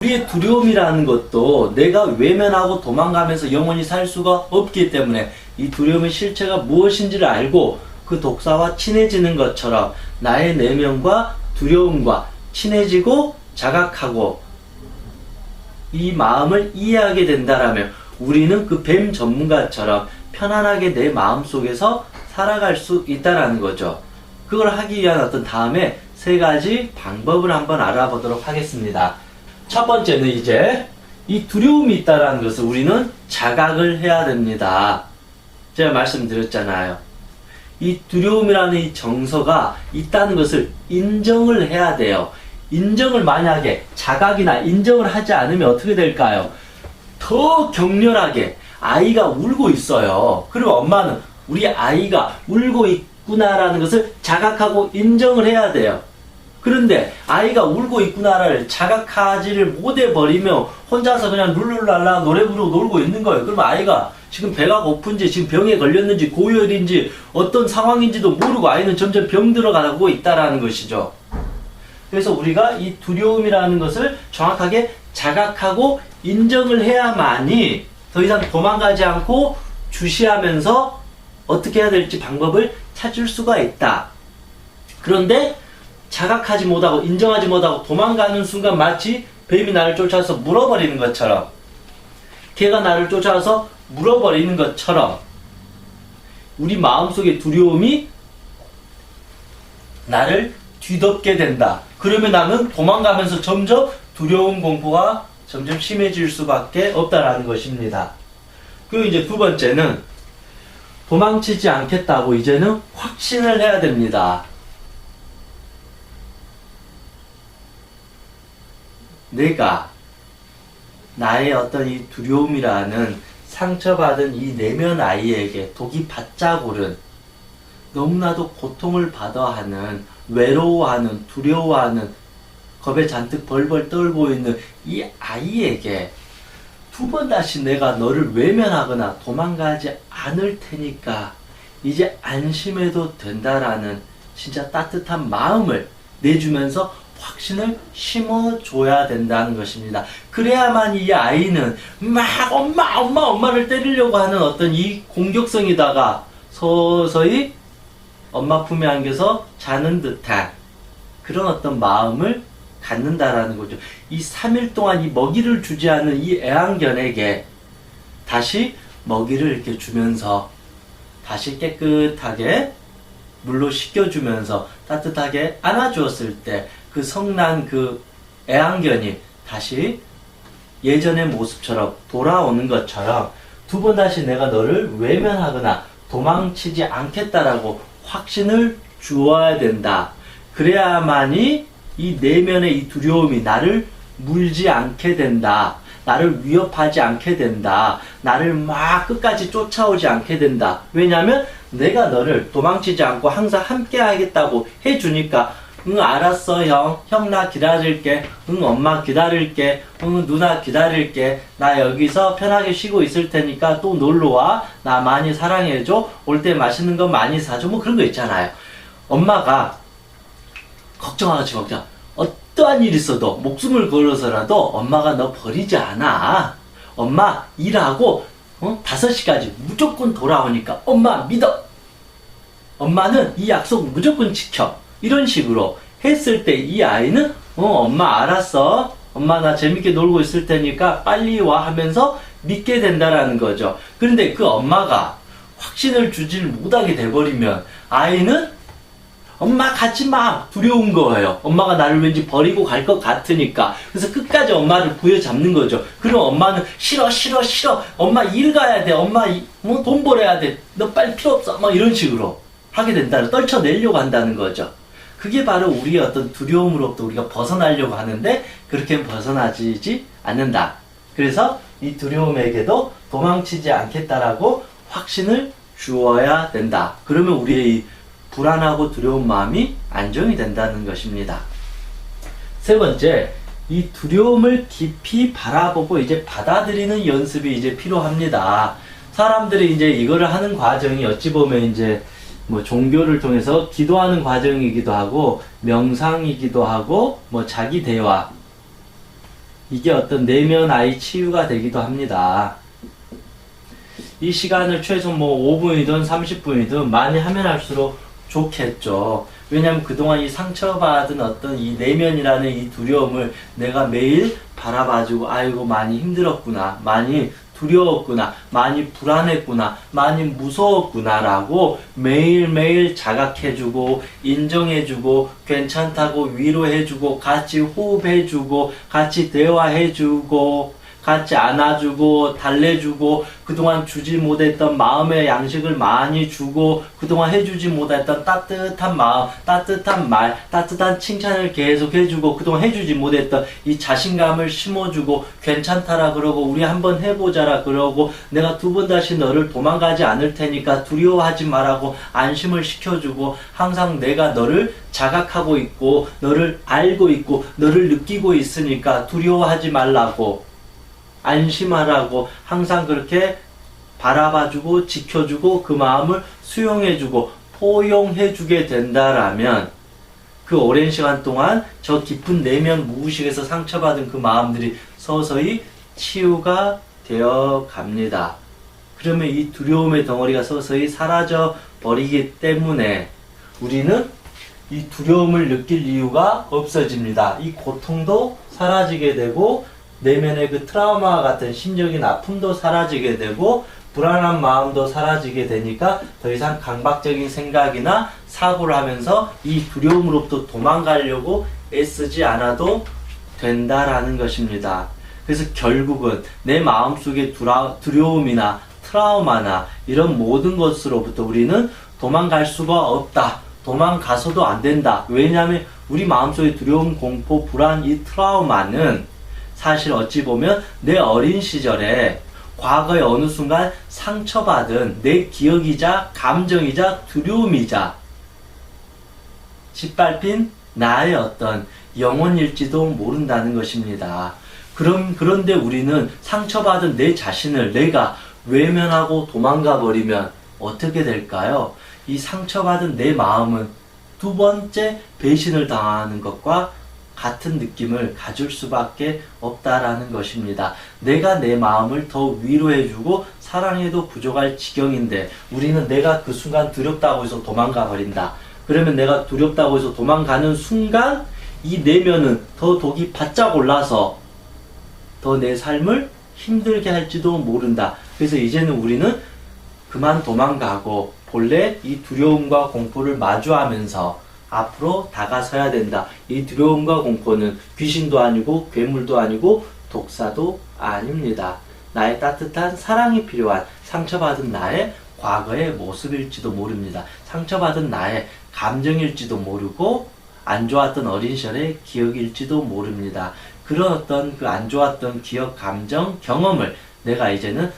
우리의 두려움이라는 것도 내가 외면하고 도망가면서 영원히 살 수가 없기 때문에 이 두려움의 실체가 무엇인지를 알고 그 독사와 친해지는 것처럼 나의 내면과 두려움과 친해지고 자각하고 이 마음을 이해하게 된다라면 우리는 그 뱀 전문가처럼 편안하게 내 마음속에서 살아갈 수 있다라는 거죠. 그걸 하기 위한 어떤 다음에 세 가지 방법을 한번 알아보도록 하겠습니다. 첫 번째는 이제 이 두려움이 있다라는 것을 우리는 자각을 해야 됩니다. 제가 말씀드렸잖아요. 이 두려움이라는 이 정서가 있다는 것을 인정을 해야 돼요. 인정을 만약에 자각이나 인정을 하지 않으면 어떻게 될까요? 더 격렬하게 아이가 울고 있어요. 그리고 엄마는 우리 아이가 울고 있구나라는 것을 자각하고 인정을 해야 돼요. 그런데 아이가 울고 있구나를 자각하지를 못해버리면 혼자서 그냥 룰루랄라 노래 부르고 놀고 있는 거예요. 그러면 아이가 지금 배가 고픈지 지금 병에 걸렸는지 고열인지 어떤 상황인지도 모르고 아이는 점점 병들어가고 있다라는 것이죠. 그래서 우리가 이 두려움이라는 것을 정확하게 자각하고 인정을 해야만이 더 이상 도망가지 않고 주시하면서 어떻게 해야 될지 방법을 찾을 수가 있다. 그런데 자각하지 못하고 인정하지 못하고 도망가는 순간 마치 뱀이 나를 쫓아서 물어버리는 것처럼 개가 나를 쫓아서 물어버리는 것처럼 우리 마음속의 두려움이 나를 뒤덮게 된다. 그러면 나는 도망가면서 점점 두려움 공포가 점점 심해질 수밖에 없다라는 것입니다. 그리고 이제 두 번째는 도망치지 않겠다고 이제는 확신을 해야 됩니다. 내가 나의 어떤 이 두려움이라는 상처받은 이 내면 아이에게 독이 바짝 오른 너무나도 고통을 받아 하는 외로워하는 두려워하는 겁에 잔뜩 벌벌 떨고 있는 이 아이에게 두 번 다시 내가 너를 외면하거나 도망가지 않을 테니까 이제 안심해도 된다라는 진짜 따뜻한 마음을 내주면서 확신을 심어줘야 된다는 것입니다. 그래야만 이 아이는 막 엄마를 때리려고 하는 어떤 이 공격성이다가 서서히 엄마 품에 안겨서 자는 듯한 그런 어떤 마음을 갖는다라는 거죠. 이 3일 동안 이 먹이를 주지 않은 이 애완견에게 다시 먹이를 이렇게 주면서 다시 깨끗하게 물로 씻겨주면서 따뜻하게 안아주었을 때 그 성난 그 애완견이 다시 예전의 모습처럼 돌아오는 것처럼 두 번 다시 내가 너를 외면하거나 도망치지 않겠다라고 확신을 주어야 된다. 그래야만이 이 내면의 이 두려움이 나를 물지 않게 된다. 나를 위협하지 않게 된다. 나를 막 끝까지 쫓아오지 않게 된다. 왜냐하면 내가 너를 도망치지 않고 항상 함께 하겠다고 해주니까 응 알았어 형 나 기다릴게 엄마 기다릴게 누나 기다릴게 나 여기서 편하게 쉬고 있을 테니까 또 놀러와 나 많이 사랑해줘 올 때 맛있는 거 많이 사줘 뭐 그런 거 있잖아요. 엄마가 걱정하지 마. 어떠한 일이 있어도 목숨을 걸어서라도 엄마가 너 버리지 않아. 엄마 일하고 5시까지 무조건 돌아오니까 엄마 믿어. 엄마는 이 약속 무조건 지켜. 이런 식으로 했을 때 이 아이는 엄마 알았어. 엄마 나 재밌게 놀고 있을 테니까 빨리 와 하면서 믿게 된다라는 거죠. 그런데 그 엄마가 확신을 주질 못하게 돼버리면 아이는 엄마 가지마 두려운 거예요. 엄마가 나를 왠지 버리고 갈 것 같으니까. 그래서 끝까지 엄마를 부여잡는 거죠. 그럼 엄마는 싫어 엄마 일 가야 돼. 엄마 돈 벌어야 돼. 너 빨리 필요 없어. 막 이런 식으로 하게 된다는 떨쳐내려고 한다는 거죠. 그게 바로 우리의 어떤 두려움으로부터 우리가 벗어나려고 하는데 그렇게 벗어나지 않는다. 그래서 이 두려움에게도 도망치지 않겠다라고 확신을 주어야 된다. 그러면 우리의 이 불안하고 두려운 마음이 안정이 된다는 것입니다. 세 번째, 이 두려움을 깊이 바라보고 이제 받아들이는 연습이 이제 필요합니다. 사람들이 이제 이거를 하는 과정이 어찌 보면 이제 뭐 종교를 통해서 기도하는 과정이기도 하고 명상이기도 하고 뭐 자기 대화 이게 어떤 내면 아이 치유가 되기도 합니다. 이 시간을 최소 뭐 5분이든 30분이든 많이 하면 할수록 좋겠죠. 왜냐면 그동안 이 상처받은 어떤 이 내면이라는 이 두려움을 내가 매일 바라봐주고, 아이고 많이 힘들었구나, 많이 두려웠구나, 많이 불안했구나, 많이 무서웠구나 라고 매일매일 자각해주고 인정해주고 괜찮다고 위로해주고 같이 호흡해주고 같이 대화해주고 같이 안아주고 달래주고 그동안 주지 못했던 마음의 양식을 많이 주고 그동안 해주지 못했던 따뜻한 마음, 따뜻한 말, 따뜻한 칭찬을 계속 해주고 그동안 해주지 못했던 이 자신감을 심어주고 괜찮다라 그러고 우리 한번 해보자라 그러고 내가 두 번 다시 너를 도망가지 않을 테니까 두려워하지 말라고 안심을 시켜주고 항상 내가 너를 자각하고 있고 너를 알고 있고 너를 느끼고 있으니까 두려워하지 말라고 안심하라고 항상 그렇게 바라봐주고 지켜주고 그 마음을 수용해주고 포용해주게 된다라면 그 오랜 시간 동안 저 깊은 내면 무의식에서 상처받은 그 마음들이 서서히 치유가 되어 갑니다. 그러면 이 두려움의 덩어리가 서서히 사라져 버리기 때문에 우리는 이 두려움을 느낄 이유가 없어집니다. 이 고통도 사라지게 되고 내면의 그 트라우마 같은 심적인 아픔도 사라지게 되고 불안한 마음도 사라지게 되니까 더 이상 강박적인 생각이나 사고를 하면서 이 두려움으로부터 도망가려고 애쓰지 않아도 된다라는 것입니다. 그래서 결국은 내 마음속에 두려움이나 트라우마나 이런 모든 것으로부터 우리는 도망갈 수가 없다. 도망가서도 안 된다. 왜냐하면 우리 마음속에 두려움, 공포, 불안, 이 트라우마는 사실 어찌 보면 내 어린 시절에 과거의 어느 순간 상처받은 내 기억이자 감정이자 두려움이자 짓밟힌 나의 어떤 영혼일지도 모른다는 것입니다. 그런데 우리는 상처받은 내 자신을 내가 외면하고 도망가 버리면 어떻게 될까요? 이 상처받은 내 마음은 두 번째 배신을 당하는 것과 같은 느낌을 가질 수밖에 없다라는 것입니다. 내가 내 마음을 더 위로해주고 사랑해도 부족할 지경인데 우리는 내가 그 순간 두렵다고 해서 도망가 버린다. 그러면 내가 두렵다고 해서 도망가는 순간 이 내면은 더 독이 바짝 올라서 더 내 삶을 힘들게 할지도 모른다. 그래서 이제는 우리는 그만 도망가고 본래 이 두려움과 공포를 마주하면서 앞으로 다가서야 된다. 이 두려움과 공포는 귀신도 아니고 괴물도 아니고 독사도 아닙니다. 나의 따뜻한 사랑이 필요한 상처받은 나의 과거의 모습일지도 모릅니다. 상처받은 나의 감정일지도 모르고 안 좋았던 어린 시절의 기억일지도 모릅니다. 그런 어떤 그 안 좋았던 기억, 감정, 경험을 내가 이제는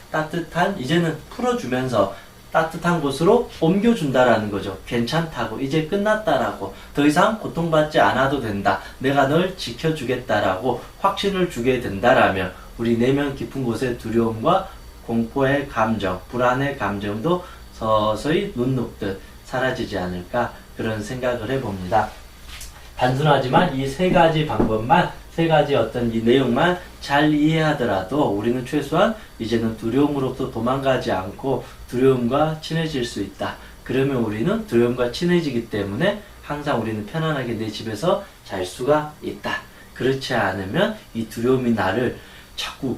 이제는 풀어주면서 따뜻한 곳으로 옮겨준다라는 거죠. 괜찮다고, 이제 끝났다라고, 더 이상 고통받지 않아도 된다, 내가 널 지켜주겠다라고 확신을 주게 된다라면 우리 내면 깊은 곳의 두려움과 공포의 감정, 불안의 감정도 서서히 눈 녹듯 사라지지 않을까 그런 생각을 해봅니다. 단순하지만 이 세 가지 방법만, 세 가지 어떤 이 내용만 잘 이해하더라도 우리는 최소한 이제는 두려움으로부터 도망가지 않고 두려움과 친해질 수 있다. 그러면 우리는 두려움과 친해지기 때문에 항상 우리는 편안하게 내 집에서 잘 수가 있다. 그렇지 않으면 이 두려움이 나를 자꾸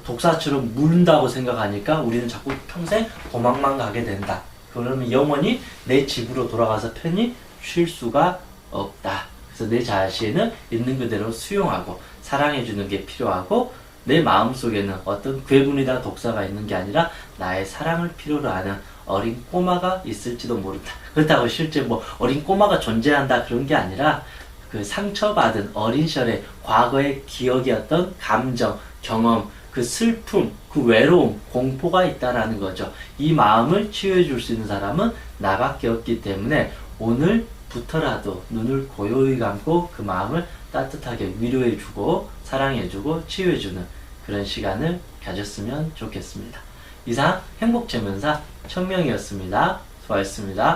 독사처럼 물른다고 생각하니까 우리는 자꾸 평생 도망만 가게 된다. 그러면 영원히 내 집으로 돌아가서 편히 쉴 수가 없다. 그래서 내 자신을 있는 그대로 수용하고 사랑해주는 게 필요하고 내 마음속에는 어떤 괴물이나 독사가 있는 게 아니라 나의 사랑을 필요로 하는 어린 꼬마가 있을지도 모른다. 그렇다고 실제 뭐 어린 꼬마가 존재한다 그런 게 아니라 그 상처받은 어린 시절의 과거의 기억이었던 감정, 경험, 그 슬픔, 그 외로움, 공포가 있다라는 거죠. 이 마음을 치유해 줄 수 있는 사람은 나밖에 없기 때문에 오늘부터라도 눈을 고요히 감고 그 마음을 따뜻하게 위로해주고 사랑해주고 치유해주는 그런 시간을 가졌으면 좋겠습니다. 이상 행복체면사 천명이었습니다. 수고하셨습니다.